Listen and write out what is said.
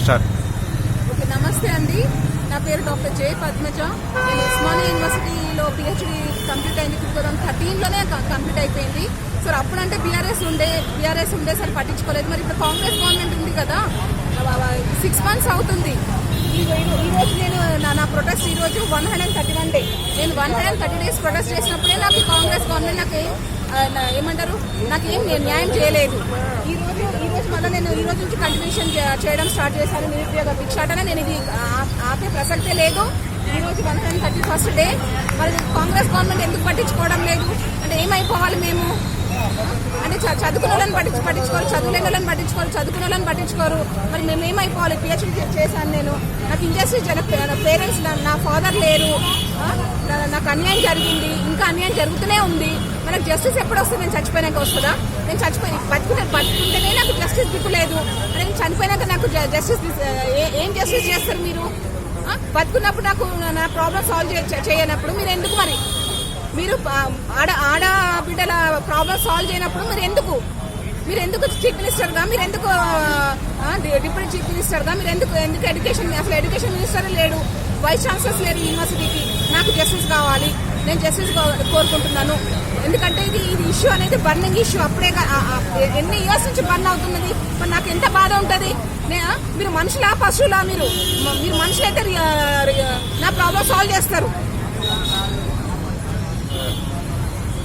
Start. Okay, నమస్తే అండి. నా పేరు డాక్టర్ జే పద్మజ. నేను ఉస్మానియా యూనివర్సిటీలో పిహెచ్డి కంప్లీట్ అయింది 2013లోనే కంప్లీట్ అయిపోయింది. సో అప్పుడంటే బీఆర్ఎస్ ఉండే సరే పట్టించుకోలేదు. మరి ఇప్పుడు కాంగ్రెస్ గవర్నమెంట్ ఉంది కదా, 6 months అవుతుంది. ఈ రోజు నేను నా ప్రొటెస్ట్ ఈరోజు 131 డే. నేను 130 days ప్రొటెస్ట్ చేసినప్పుడే నాకు కాంగ్రెస్ గవర్నమెంట్ నాకు ఏమంటారు నాకేం న్యాయం చేయలేదు. ఈ రోజు మళ్ళీ నేను ఈ రోజు నుంచి కంటిన్యూషన్ చేయడం స్టార్ట్ చేశాను. నిరుద్యోగ భిక్షాటన నేను ఇది ఆపే ప్రసక్తే లేదు. ఈ రోజు 131st డే. మరి కాంగ్రెస్ గవర్నమెంట్ ఎందుకు పట్టించుకోవడం లేదు? అంటే ఏమైపోవాలి మేము? అంటే చదువుకున్న వాళ్ళని పట్టించుకోరు, చదువులేని వాళ్ళని పట్టించుకోరు, చదువుకున్న వాళ్ళని పట్టించుకోరు. మరి మేము ఏమైపోవాలి? పిహెచ్డి చేశాను నేను. నాకు ఇంజస్టిస్ పేరెంట్స్, నా ఫాదర్ లేరు, నాకు అన్యాయం జరిగింది, ఇంకా అన్యాయం జరుగుతూనే ఉంది. మనకు జస్టిస్ ఎప్పుడు వస్తుంది? నేను చచ్చిపోయినాక వస్తుందా? నేను బతుకుంటేనే నాకు జస్టిస్ దిక్కులేదు. నేను చనిపోయినాక నాకు జస్టిస్ ఏం జస్టిస్ చేస్తారు మీరు? బతుకున్నప్పుడు నాకు నా ప్రాబ్లమ్ సాల్వ్ చేయనప్పుడు మీరు ఎందుకు? మీరు ఆడబిడ్డల ప్రాబ్లమ్ సాల్వ్ చేయనప్పుడు మీరు ఎందుకు చీఫ్ మినిస్టర్గా, మీరు ఎందుకు డిప్యూటీ చీఫ్ మినిస్టర్గా, మీరు ఎందుకు ఎడ్యుకేషన్, అసలు ఎడ్యుకేషన్ మినిస్టర్ లేడు, వైస్ ఛాన్సలర్స్ లేరు యూనివర్సిటీకి. నాకు జస్టిస్ కావాలి, నేను జస్టిస్ కోరుకుంటున్నాను. ఎందుకంటే ఇది ఇష్యూ అనేది బర్నింగ్ ఇష్యూ. అప్పుడే ఎన్ని ఇయర్స్ నుంచి బర్న్ అవుతున్నది. మరి నాకు ఎంత బాధ ఉంటుంది? మీరు మనుషులా పశువులా? మీరు మనుషులైతే నా ప్రాబ్లమ్ సాల్వ్ చేస్తారు.